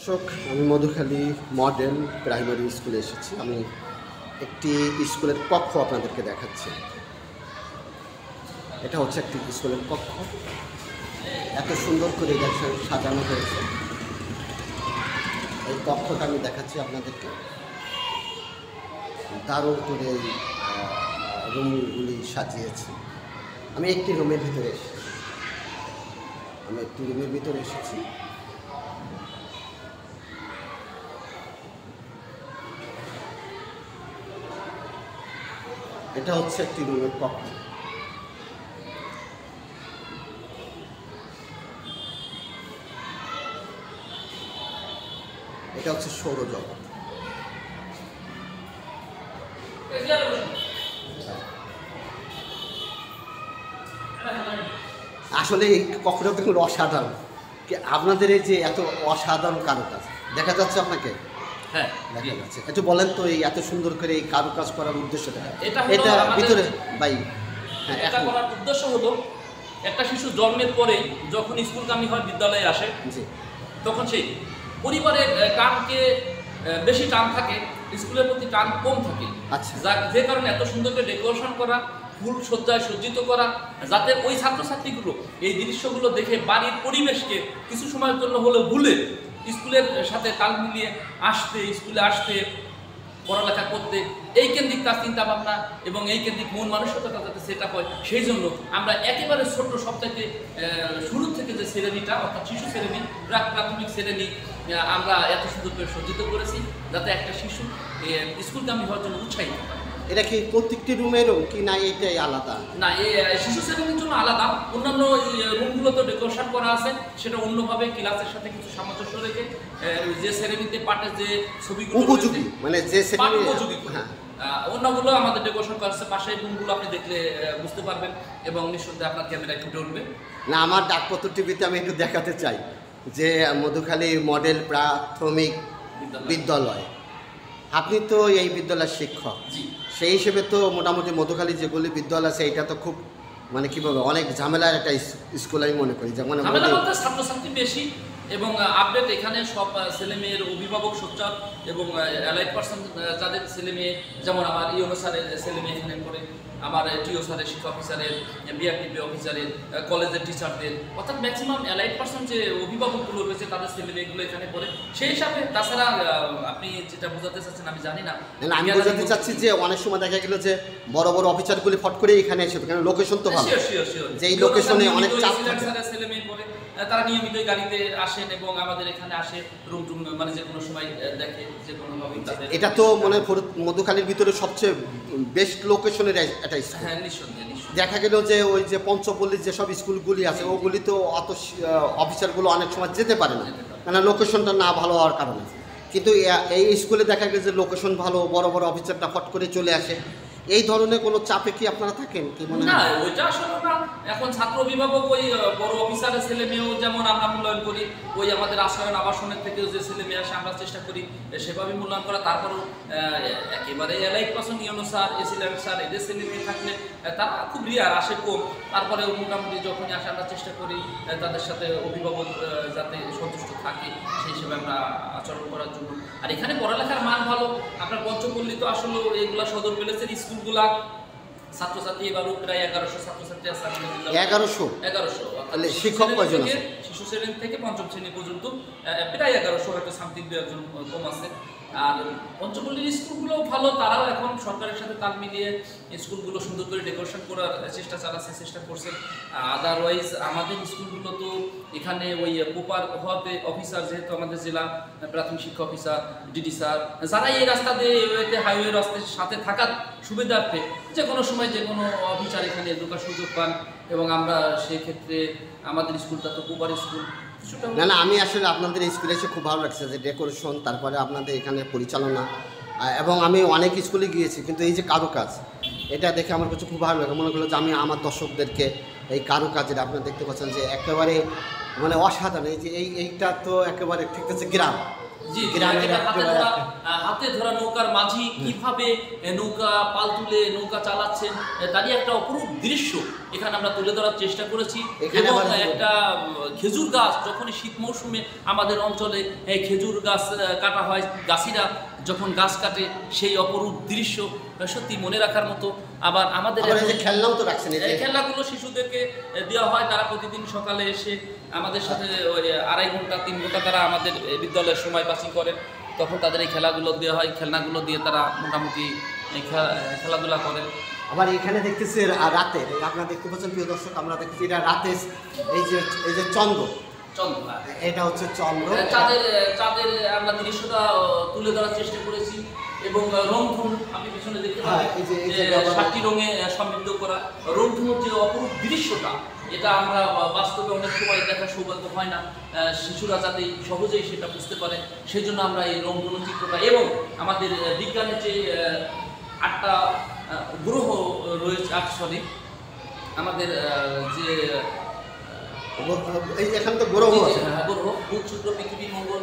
দর্শক, আমি Madhukhali model primary স্কুলে এসেছি। আমি একটি স্কুলের কক্ষ আপনাদেরকে দেখাচ্ছি। এটা হচ্ছে একটি স্কুলের কক্ষ, এত সুন্দর করে সাজানো হয়েছে। এই কক্ষটা আমি দেখাচ্ছি আপনাদেরকে, দারুণ করে এই রুমগুলি সাজিয়েছে। আমি একটি রুমের ভিতরে এসেছি। এটা হচ্ছে একটি রুমের কক্ষ। এটা হচ্ছে সৌরজগৎ। আসলে এই কক্ষটা দেখুন অসাধারণ। আপনাদের এই যে এত অসাধারণ কারুকাজ দেখা যাচ্ছে আপনাকে? হ্যাঁ, দেখা যাচ্ছে। একটু বলেন তো এই এত সুন্দর করে এই কারুকাজ করার উদ্দেশ্যটা? এটা ভিতরে ভাই, হ্যাঁ, এটা করার উদ্দেশ্য হলো একটা শিশু জন্মের পরেই যখন স্কুলগামী হয়, বিদ্যালয়ে আসে, তখন সেই পরিবারের টানকে বেশি টান থাকে, স্কুলের প্রতি টান কম থাকে। আচ্ছা, যে কারণে এত সুন্দর করে ডেকোরেশন করা, ফুল সজ্জায় সজ্জিত করা, যাতে ওই ছাত্রছাত্রীগুলো এই দৃশ্যগুলো দেখে বাড়ির পরিবেশকে কিছু সময়ের জন্য হলেও ভুলে স্কুলের সাথে তাল মিলিয়ে স্কুলে আসতে, পড়ালেখা করতে, এই কেন্দ্রিক তার চিন্তা ভাবনা এবং এই কেন্দ্রিক মন মানসিকতা যাতে সেট আপ হয়, সেই জন্য আমরা একেবারে ছোট্ট সপ্তাহে শুরু থেকে যে শ্রেণীটা, অর্থাৎ শিশু শ্রেণী, প্রাথমিক শ্রেণী আমরা এত সুন্দর করে সজ্জিত করেছি, যাতে একটা শিশু স্কুলগামী হওয়ার জন্য উৎসাহিত হয়। এটা কি প্রত্যেকটি রুমেরও কি না এইটাই আলাদা? না, এই শিশু শ্রেণীর জন্য আলাদা, অন্যান্য রুমগুলোতে ডেকোরেশন করা আছে, সেটা অন্যভাবে ক্লাসের সাথে কিছু সামঞ্জস্য রেখে যে শ্রেণীতে পাঠের যে ছবিগুলো উপযোগী, মানে যে শ্রেণী উপযোগী, অন্যগুলো আমাদের ডেকোরেশন করা আছে। পাশে রুমগুলো আপনি দেখলে বুঝতে পারবেন এবং নিঃসন্দেহে আপনার ক্যামেরায় ফুটে উঠবে। না, আমার ডাকপত্র টিভিতে আমি একটু দেখাতে চাই যে মধুখালী মডেল প্রাথমিক বিদ্যালয়। আপনি তো এই বিদ্যালয়ের শিক্ষক, সেই হিসেবে তো মোটামুটি মধুখালী যেগুলি বিদ্যালয় আছে এটা তো খুব মানে কীভাবে অনেক ঝামেলার একটা স্কুল আমি মনে করি। যেমন ছাত্রছাত্রী বেশি এবং আপডেট এখানে সব ছেলেমেয়ের অভিভাবক সোচ্চার এবং অ্যালাইড পার্সন যাদের ছেলেমেয়ে, যেমন আমার ইউনো স্যারের ছেলেমেয়ে এখানে পড়ে, আমার টিও স্যারের শিক্ষা অফিসারের, বিআরটিপি অফিসারের, কলেজের টিচারদের, অর্থাৎ ম্যাক্সিমাম অ্যালাইড পার্সন যে অভিভাবকগুলো রয়েছে তাদের ছেলেমেয়েগুলো এখানে পড়ে। সেই হিসাবে তাছাড়া আপনি যেটা বোঝাতে চাচ্ছেন আমি জানি না, আমি বোঝাতে চাচ্ছি যে অনেক সময় দেখা গেল যে বড় বড় অফিসারগুলি ফট করে এখানে এসে, কারণ লোকেশন তো ভালো, যে এই লোকেশনে অনেক চাপ থাকে। ছেলেমেয়ে পড়ে, তারা নিয়মিতই গাড়িতে আসেন এবং আমাদের এখানে আসে, রুম টুম মানে যে কোনো সময় দেখে, যে কোনোভাবে। এটা তো মনে হয় মধুখালীর ভিতরে সবচেয়ে বেস্ট লোকেশনের একটা স্কুল। হ্যাঁ, নিঃসন্দেহে। দেখা গেল যে ওই যে পঞ্চপল্লীর যেসব স্কুলগুলি আছে ওগুলি তো অত অফিসারগুলো অনেক সময় যেতে পারে না, কারণ লোকেশনটা না ভালো হওয়ার কারণে। কিন্তু এই স্কুলে দেখা গেছে যে লোকেশন ভালো, বড় বড় অফিসারটা ফট করে চলে আসে। এই ধরনের কোনো চাপে কি আপনারা থাকেন কি মনে হয়? না, ওইটা আসলে না। এখন ছাত্র অভিভাবক ওই বড় অফিসারের ছেলে মেয়েও যেমন আমরা মূল্যায়ন করি, ওই আমাদের আবাসনের থেকেও যে ছেলে মেয়ে আসে আমরা চেষ্টা করি সেভাবে মূল্যায়ন করা। তারপরেও একেবারে elite person you know sir, excellent sir, এদের ছেলে মেয়ে থাকলে তারা খুব রিয়ার আসে, কম। তারপরে মোটামুটি যখনই আসে আমরা চেষ্টা করি তাদের সাথে অভিভাবক যাতে সন্তুষ্ট থাকে সেই হিসেবে আমরা আচরণ করার জন্য। আর এখানে পড়ালেখার মান ভালো। আপনার পঞ্চপল্লী তো আসলে এগুলা সদর প্যালেসের স্কুলগুলা ছাত্রছাত্রী এবারও প্রায় 1100 ছাত্রছাত্রী আছে। 1100 শিক্ষক কয়জন আছে? শিশু শ্রেণী থেকে পঞ্চম শ্রেণী পর্যন্ত প্রায় 1100, হয়তো সামথিং 2-1 কম আছে। আর পঞ্চপল্লীর স্কুলগুলো ভালো, তারাও এখন সরকারের সাথে তাল মিলিয়ে স্কুলগুলো সুন্দর করে ডেকোরেশন করার চেষ্টা করছে। আদারওয়াইজ আমাদের স্কুলগুলো তো এখানে ওই প্রপার হওয়াতে অফিসার, যেহেতু আমাদের জেলা প্রাথমিক শিক্ষা অফিসার, ডিডি স্যার, যারা এই রাস্তা দিয়ে হাইওয়ে রাস্তার সাথে থাকার সুবিধার্থে যে কোনো সময় যে কোনো অফিসার এখানে ঢোকার সুযোগ পান এবং আমরা সেই ক্ষেত্রে আমাদের স্কুলটা তো প্রপার স্কুল। না, আমি আসলে আপনাদের স্কুলে এসে খুব ভালো লাগছে যে ডেকোরেশন, তারপরে আপনাদের এখানে পরিচালনা, এবং আমি অনেক স্কুলে গিয়েছি কিন্তু এই যে কারুকাজ, এটা দেখে আমার কাছে খুব ভালো লাগে। মনে করলো যে আমি আমার দর্শকদেরকে এই কারুকাজের, আপনারা দেখতে পাচ্ছেন যে একেবারে মানে অসাধারণ। এই যে এইটা তো একেবারে ঠিক আছে গ্রাম, জি, গ্রামের এটা একেবারে হাতে ধরা নৌকার মাঝি কিভাবে নৌকা পাল তুলে নৌকা চালাচ্ছেন তারই একটা অপরূপ দৃশ্য এখানে আমরা তুলে ধরার চেষ্টা করেছি। এখানে এবং আবার- একটা খেজুর গাছ যখনই শীত মৌসুমে আমাদের অঞ্চলে খেজুর গাছ কাটা হয়, গাছিরা যখন গাছ কাটে সেই অপরূপ দৃশ্য সত্যি মনে রাখার মতো। আবার আমাদের আবার এই যে খেলনাও তো রাখছেন, এই যে এই খেলনাগুলো শিশুদেরকে দেওয়া হয়, তারা প্রতিদিন সকালে এসে আমাদের সাথে ওই 2.5 ঘন্টা 3 ঘন্টা তারা আমাদের বিদ্যালয়ের সময় পাসিং করেন, তখন তাদের এই খেলাগুলো দেওয়া হয়, খেলনাগুলো দিয়ে তারা মোটামুটি এই খেলাধুলা করেন। আবার এখানে দেখতেছি রাতে, আপনারা দেখতে পাচ্ছেন প্রিয় দর্শক, আমরা দেখতেছি এটা রাতে এই যে চন্দ্র, এটা হচ্ছে চন্দ্র, চাঁদের আমরা দৃশ্যটা তুলে ধরার চেষ্টা করেছি। এবং রংধনু আপনি পিছনে দেখতে হ্যাঁ, পাবেন এই যে 7টি রঙে সমৃদ্ধ করা রংধনুর যে অপরূপ দৃশ্যটা, এটা আমরা বাস্তবে অনেক সময় দেখার সৌভাগ্য হয় না, শিশুরা যাতে সহজেই সেটা বুঝতে পারে সেই জন্য আমরা এই রংধনু চিত্রটা এবং আমাদের বিজ্ঞানের যে 8টা গ্রহ রয়েছে, আমাদের যে এই এখানে তো গ্রহ আছে, গ্রহ বুধ শুক্র পৃথিবী মঙ্গল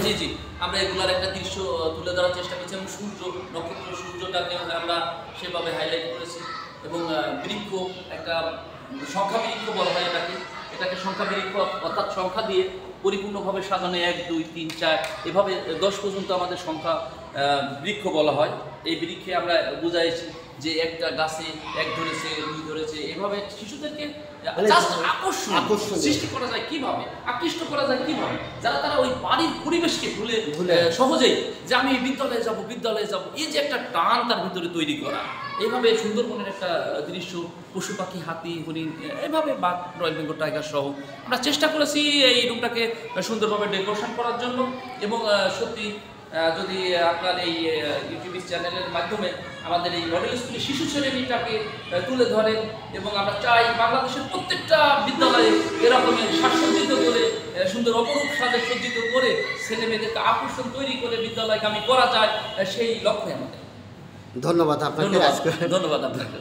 জি জি, আমরা এগুলার একটা দৃশ্য তুলে ধরার চেষ্টা করছি। এবং সূর্য নক্ষত্র সূর্যটাকে আমরা সেভাবে হাইলাইট করেছি। এবং বৃক্ষ একটা সংখ্যা বৃক্ষ বলা হয় এটাকে সংখ্যা বৃক্ষ, অর্থাৎ সংখ্যা দিয়ে পরিপূর্ণভাবে সাজানো 1 2 3 4 এভাবে 10 পর্যন্ত আমাদের সংখ্যা বৃক্ষ বলা হয়। এই বৃক্ষে আমরা বুঝাইছি যে একটা গাছে 1 ধরেছে 2 ধরেছে, এভাবে শিশুদেরকে আকর্ষণ সৃষ্টি করা যায় কিভাবে, আকৃষ্ট করা যায় কিভাবে, যারা তারা ওই বাড়ির পরিবেশকে ভুলে সহজেই যে আমি বিদ্যালয়ে যাব, এই যে একটা টান তার ভিতরে তৈরি করা, এইভাবে সুন্দরবনের একটা দৃশ্য, পশু পাখি হাতি হরিণ এভাবে বাঘ রয়্যাল বেঙ্গল টাইগার সহ আমরা চেষ্টা করেছি এই রুমটাকে সুন্দরভাবে ডেকোরেশন করার জন্য। এবং সত্যি যদি আপনার এই ইউটিউব চ্যানেলের মাধ্যমে আমাদের এই মডেল স্কুলের শিশু শ্রেণীটাকে তুলে ধরেন, এবং আমরা চাই বাংলাদেশের প্রত্যেকটা বিদ্যালয়ে এরকমের সাজসজ্জিত করে সুন্দর অপরূপ সাজে সজ্জিত করে ছেলে মেয়েদেরকে আকর্ষণ তৈরি করে বিদ্যালয়গামী করা যায়, সেই লক্ষ্যে আমাদের। ধন্যবাদ আপনাকে। ধন্যবাদ আপনাকে।